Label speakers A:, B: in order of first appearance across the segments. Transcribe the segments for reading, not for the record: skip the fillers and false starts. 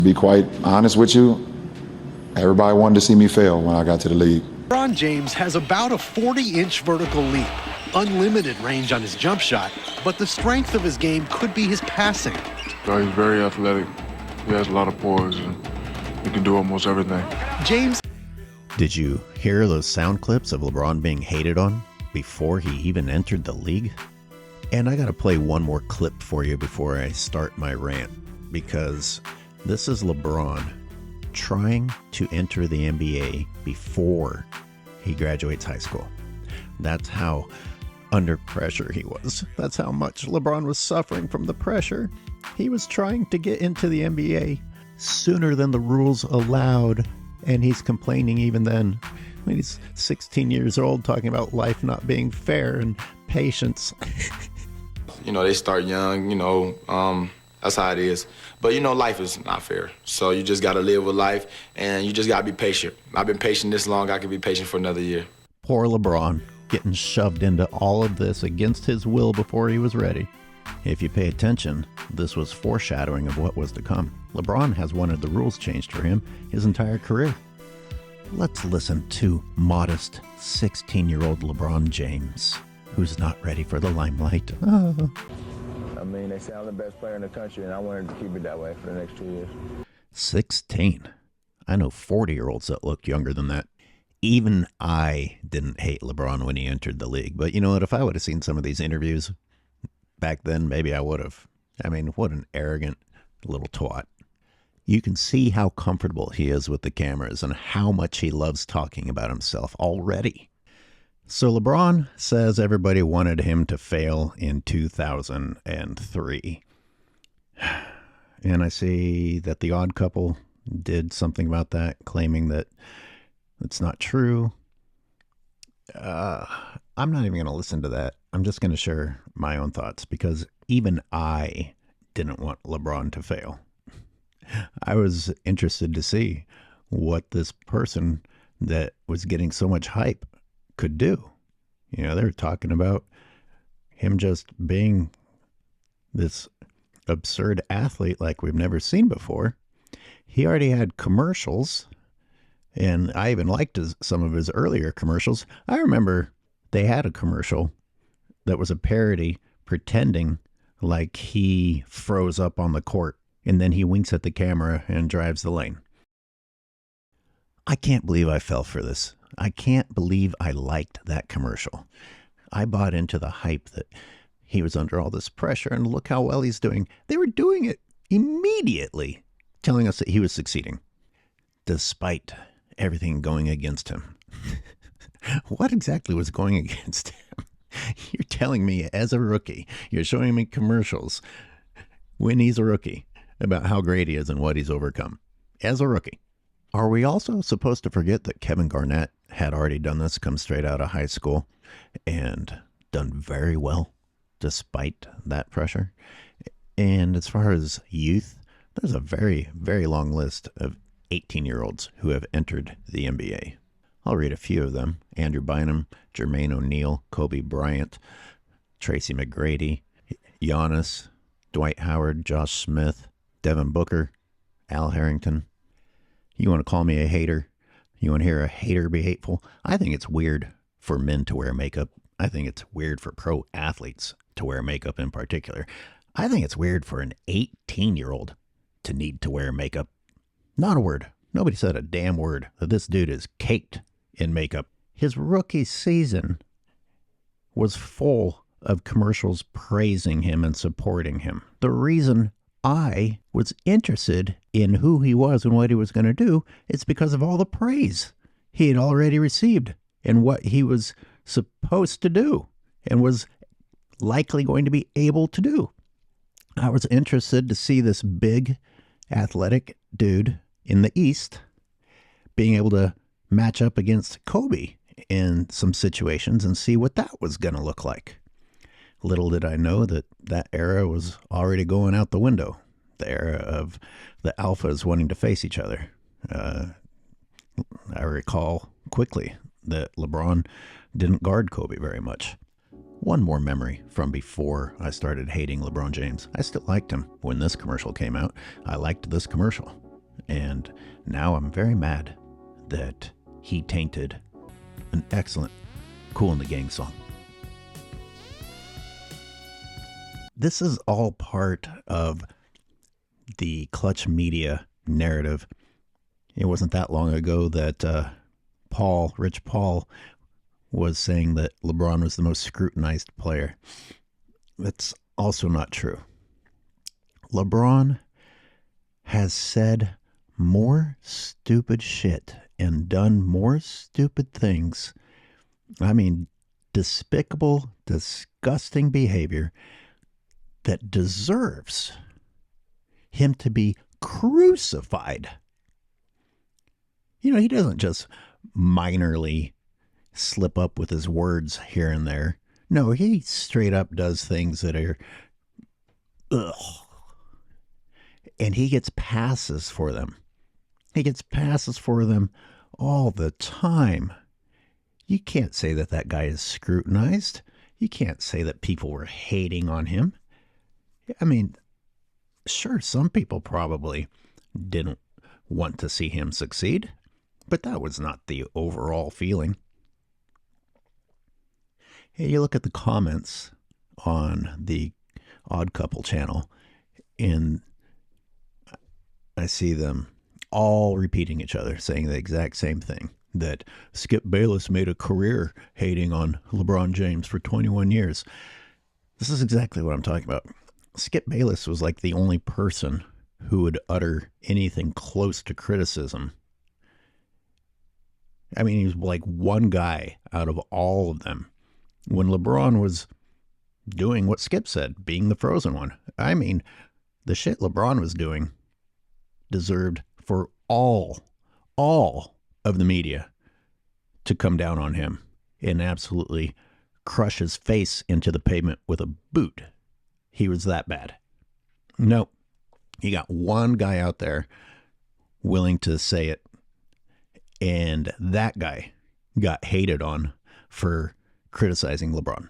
A: To be quite honest with you, everybody wanted to see me fail when I got to the league.
B: LeBron James has about a 40-inch vertical leap, unlimited range on his jump shot, but the strength of his game could be his passing.
C: He's very athletic. He has a lot of poise, and he can do almost everything.
B: James.
D: Did you hear those sound clips of LeBron being hated on before he even entered the league? And I gotta play one more clip for you before I start my rant, because this is LeBron trying to enter the NBA before he graduates high school. That's how under pressure he was. That's how much LeBron was suffering from the pressure. He was trying to get into the NBA sooner than the rules allowed, and he's complaining even then. When he's 16 years old, talking about life not being fair and patience.
E: You know, they start young, that's how it is. But, life is not fair. So you just got to live with life, and you just got to be patient. I've been patient this long, I can be patient for another year.
D: Poor LeBron, getting shoved into all of this against his will before he was ready. If you pay attention, this was foreshadowing of what was to come. LeBron has wanted the rules changed for him his entire career. Let's listen to modest 16-year-old LeBron James, who's not ready for the limelight.
F: I mean, they say I'm the best player in the country, and I wanted to keep it that way for the next 2 years.
D: 16. I know 40-year-olds that look younger than that. Even I didn't hate LeBron when he entered the league. But you know what? If I would have seen some of these interviews back then, maybe I would have. I mean, what an arrogant little twat. You can see how comfortable he is with the cameras and how much he loves talking about himself already. So LeBron says everybody wanted him to fail in 2003. And I see that The Odd Couple did something about that, claiming that it's not true. I'm not even going to listen to that. I'm just going to share my own thoughts, because even I didn't want LeBron to fail. I was interested to see what this person that was getting so much hype could do. You know, they're talking about him just being this absurd athlete like we've never seen before. He already had commercials, and I even liked some of his earlier commercials. I remember they had a commercial that was a parody pretending like he froze up on the court, and then he winks at the camera and drives the lane. I can't believe I fell for this. I can't believe I liked that commercial. I bought into the hype that he was under all this pressure, and look how well he's doing. They were doing it immediately, telling us that he was succeeding, despite everything going against him. What exactly was going against him? You're telling me as a rookie, you're showing me commercials when he's a rookie about how great he is and what he's overcome as a rookie. Are we also supposed to forget that Kevin Garnett had already done this, come straight out of high school, and done very well despite that pressure? And as far as youth, there's a very, very long list of 18-year-olds who have entered the NBA. I'll read a few of them. Andrew Bynum, Jermaine O'Neal, Kobe Bryant, Tracy McGrady, Giannis, Dwight Howard, Josh Smith, Devin Booker, Al Harrington. You want to call me a hater? You want to hear a hater be hateful? I think it's weird for men to wear makeup. I think it's weird for pro athletes to wear makeup in particular. I think it's weird for an 18-year-old to need to wear makeup. Not a word. Nobody said a damn word that this dude is caked in makeup. His rookie season was full of commercials praising him and supporting him. The reason I was interested in who he was and what he was going to do is because of all the praise he had already received and what he was supposed to do and was likely going to be able to do. I was interested to see this big, athletic dude in the East being able to match up against Kobe in some situations and see what that was going to look like. Little did I know that that era was already going out the window, the era of the alphas wanting to face each other. I recall quickly that LeBron didn't guard Kobe very much. One more memory from before I started hating LeBron James. I still liked him when this commercial came out. I liked this commercial. And now I'm very mad that he tainted an excellent Kool and the Gang song. This is all part of the Clutch Media narrative. It wasn't that long ago that Rich Paul, was saying that LeBron was the most scrutinized player. That's also not true. LeBron has said more stupid shit and done more stupid things. I mean, despicable, disgusting behavior that deserves him to be crucified. You know, he doesn't just minorly slip up with his words here and there. No, he straight up does things that are, ugh. And he gets passes for them. He gets passes for them all the time. You can't say that that guy is scrutinized. You can't say that people were hating on him. I mean, sure, some people probably didn't want to see him succeed, but that was not the overall feeling. Hey, you look at the comments on the Odd Couple channel, and I see them all repeating each other, saying the exact same thing, that Skip Bayless made a career hating on LeBron James for 21 years. This is exactly what I'm talking about. Skip Bayless was like the only person who would utter anything close to criticism. I mean, he was like one guy out of all of them. When LeBron was doing what Skip said, being the frozen one. I mean, the shit LeBron was doing deserved for all of the media to come down on him and absolutely crush his face into the pavement with a boot. He was that bad. Nope. You got one guy out there willing to say it, and that guy got hated on for criticizing LeBron.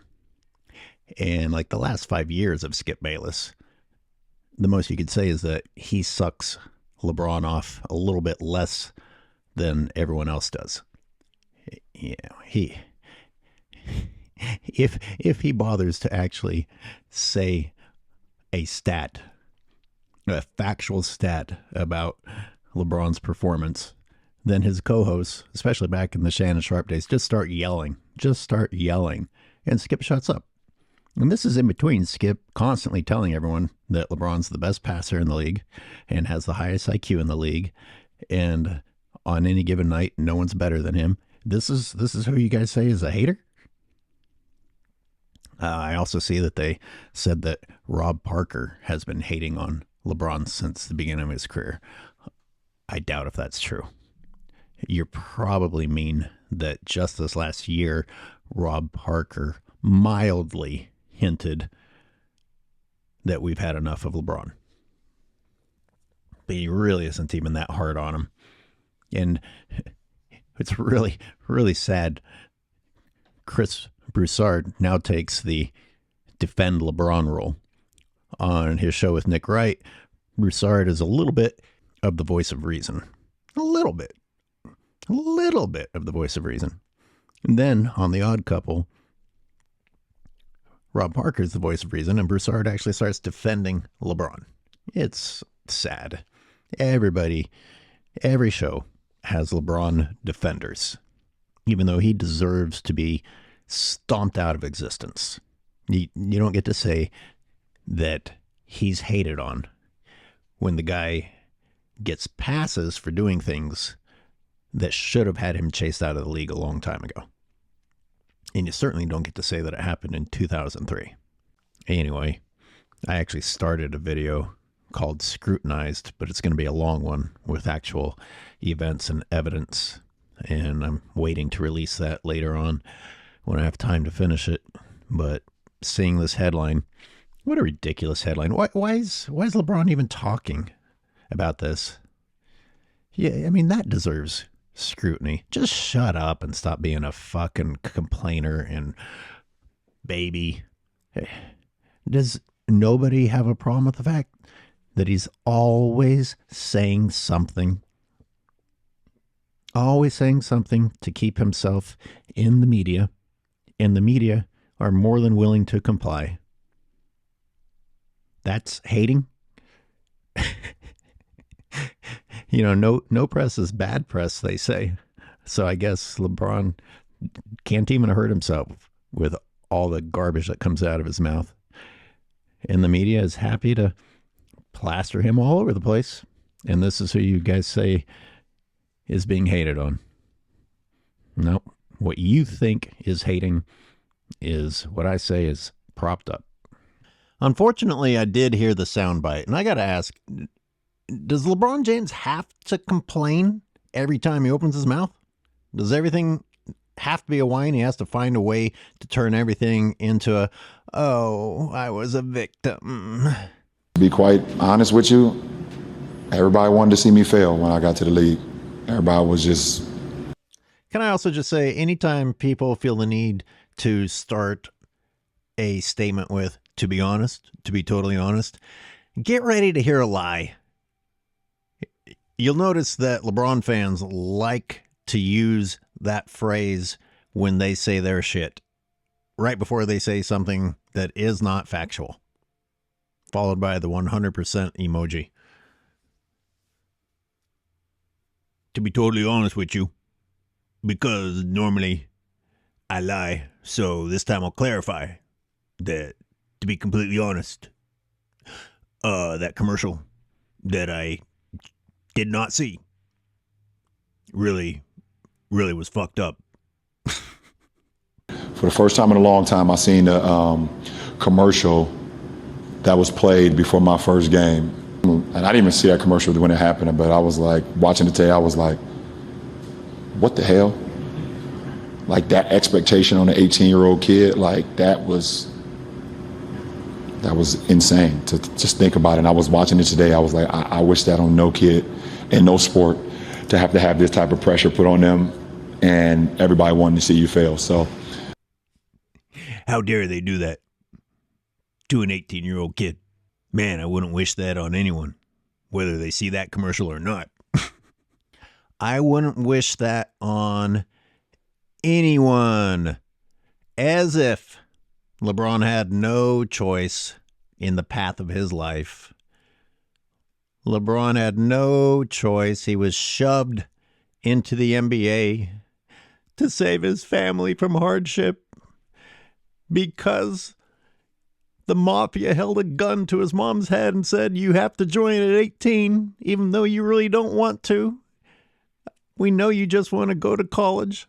D: And like the last 5 years of Skip Bayless, the most you could say is that he sucks LeBron off a little bit less than everyone else does. Yeah, if he bothers to actually say a stat, a factual stat about LeBron's performance, then his co-hosts, especially back in the Shannon Sharp days, just start yelling, and Skip shuts up. And this is in between Skip constantly telling everyone that LeBron's the best passer in the league and has the highest IQ in the league, and on any given night, no one's better than him. This is who you guys say is a hater? I also see that they said that Rob Parker has been hating on LeBron since the beginning of his career. I doubt if that's true. You probably mean that just this last year, Rob Parker mildly hinted that we've had enough of LeBron. But he really isn't even that hard on him. And it's really, really sad. Chris Broussard now takes the defend LeBron role on his show with Nick Wright. Broussard is a little bit of the voice of reason. A little bit of the voice of reason. And then on The Odd Couple, Rob Parker's the voice of reason, and Broussard actually starts defending LeBron. It's sad. Every show has LeBron defenders, even though he deserves to be stomped out of existence. You don't get to say that he's hated on when the guy gets passes for doing things that should have had him chased out of the league a long time ago. And you certainly don't get to say that it happened in 2003. Anyway, I actually started a video called Scrutinized, but it's going to be a long one with actual events and evidence. And I'm waiting to release that later on when I have time to finish it. But seeing this headline, what a ridiculous headline. Why is LeBron even talking about this? Yeah, I mean, that deserves scrutiny. Just shut up and stop being a fucking complainer and baby. Does nobody have a problem with the fact that he's always saying something. Always saying something to keep himself in the media, and the media are more than willing to comply. That's hating. No press is bad press, they say. So I guess LeBron can't even hurt himself with all the garbage that comes out of his mouth. And the media is happy to plaster him all over the place. And this is who you guys say is being hated on. No, what you think is hating is what I say is propped up. Unfortunately, I did hear the soundbite, and I got to ask, does LeBron James have to complain every time he opens his mouth? Does everything have to be a whine? He has to find a way to turn everything into I was a victim.
A: To be quite honest with you, everybody wanted to see me fail when I got to the league. Everybody was just...
D: Can I also just say, anytime people feel the need to start a statement with, to be honest, to be totally honest, get ready to hear a lie. You'll notice that LeBron fans like to use that phrase when they say their shit, right before they say something that is not factual, followed by the 100% emoji. To be totally honest with you, because normally I lie, so this time I'll clarify that, to be completely honest, that commercial that I did not see really was fucked up.
A: For the first time in a long time, I seen a commercial that was played before my first game. And I didn't even see that commercial when it happened, but I was like, watching it today, I was like, what the hell? Like, that expectation on an 18-year-old kid, like, that was insane to just think about it. And I was watching it today, I was like, I wish that on no kid in no sport to have this type of pressure put on them, and everybody wanting to see you fail. So
D: how dare they do that to an 18-year-old kid? Man, I wouldn't wish that on anyone, whether they see that commercial or not. I wouldn't wish that on anyone. As if LeBron had no choice in the path of his life. LeBron had no choice. He was shoved into the NBA to save his family from hardship because the mafia held a gun to his mom's head and said, you have to join at 18, even though you really don't want to. We know you just want to go to college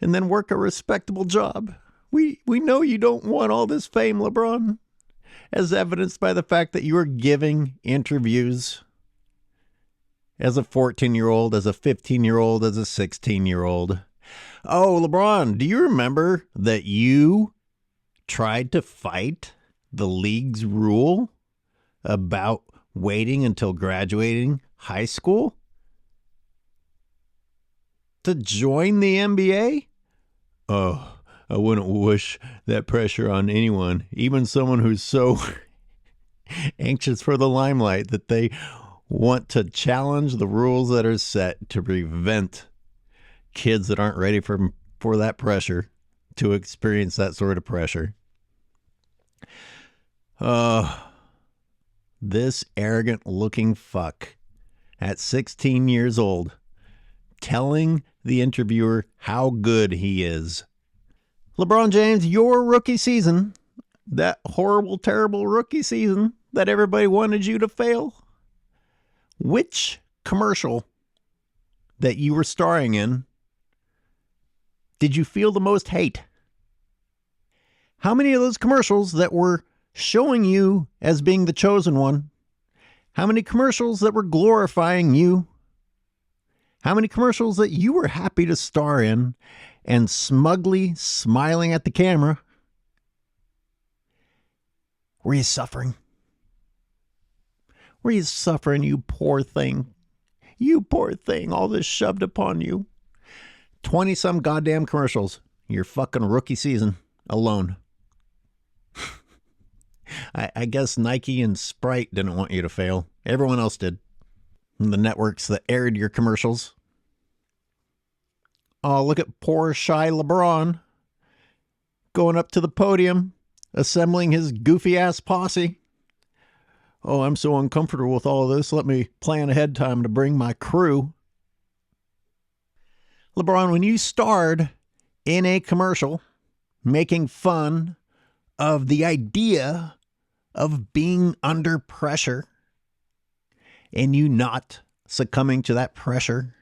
D: and then work a respectable job. We know you don't want all this fame, LeBron, as evidenced by the fact that you are giving interviews as a 14-year-old, as a 15-year-old, as a 16-year-old. Oh, LeBron, do you remember that you tried to fight the league's rule about waiting until graduating high school to join the NBA? Oh, I wouldn't wish that pressure on anyone, even someone who's so anxious for the limelight that they want to challenge the rules that are set to prevent kids that aren't ready for that pressure to experience that sort of pressure. This arrogant looking fuck at 16 years old telling the interviewer how good he is. LeBron James, your rookie season, that horrible, terrible rookie season that everybody wanted you to fail, which commercial that you were starring in did you feel the most hate? How many of those commercials that were showing you as being the chosen one? How many commercials that were glorifying you? How many commercials that you were happy to star in and smugly smiling at the camera? Were you suffering? Were you suffering, you poor thing? You poor thing, all this shoved upon you. 20-some goddamn commercials. Your fucking rookie season alone. I guess Nike and Sprite didn't want you to fail. Everyone else did. And the networks that aired your commercials. Oh, look at poor shy LeBron going up to the podium, assembling his goofy-ass posse. Oh, I'm so uncomfortable with all this. Let me plan ahead time to bring my crew. LeBron, when you starred in a commercial making fun of the idea of being under pressure and you not succumbing to that pressure,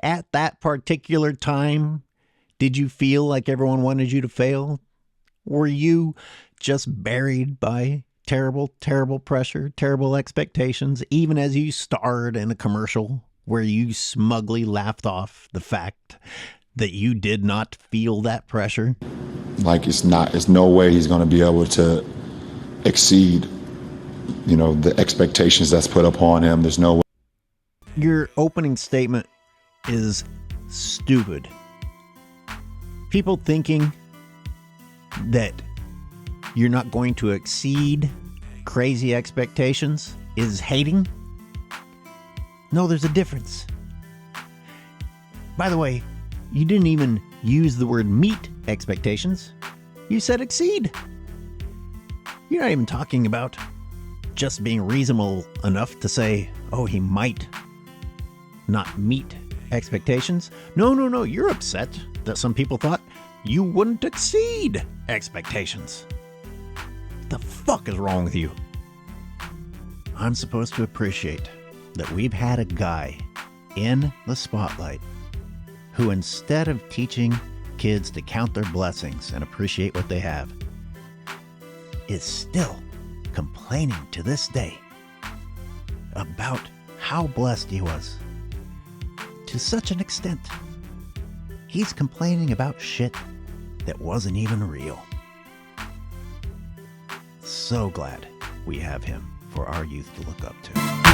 D: at that particular time, did you feel like everyone wanted you to fail? Were you just buried by terrible, terrible pressure, terrible expectations, even as you starred in a commercial where you smugly laughed off the fact that you did not feel that pressure?
A: Like it's no way he's going to be able to exceed, the expectations that's put upon him. There's no way.
D: Your opening statement is stupid. People thinking that you're not going to exceed crazy expectations is hating. No, there's a difference. By the way, you didn't even use the word meet expectations. You said exceed. You're not even talking about just being reasonable enough to say, oh, he might not meet expectations. No. You're upset that some people thought you wouldn't exceed expectations. What the fuck is wrong with you? I'm supposed to appreciate that we've had a guy in the spotlight who, instead of teaching kids to count their blessings and appreciate what they have, is still complaining to this day about how blessed he was. To such an extent, he's complaining about shit that wasn't even real. So glad we have him for our youth to look up to.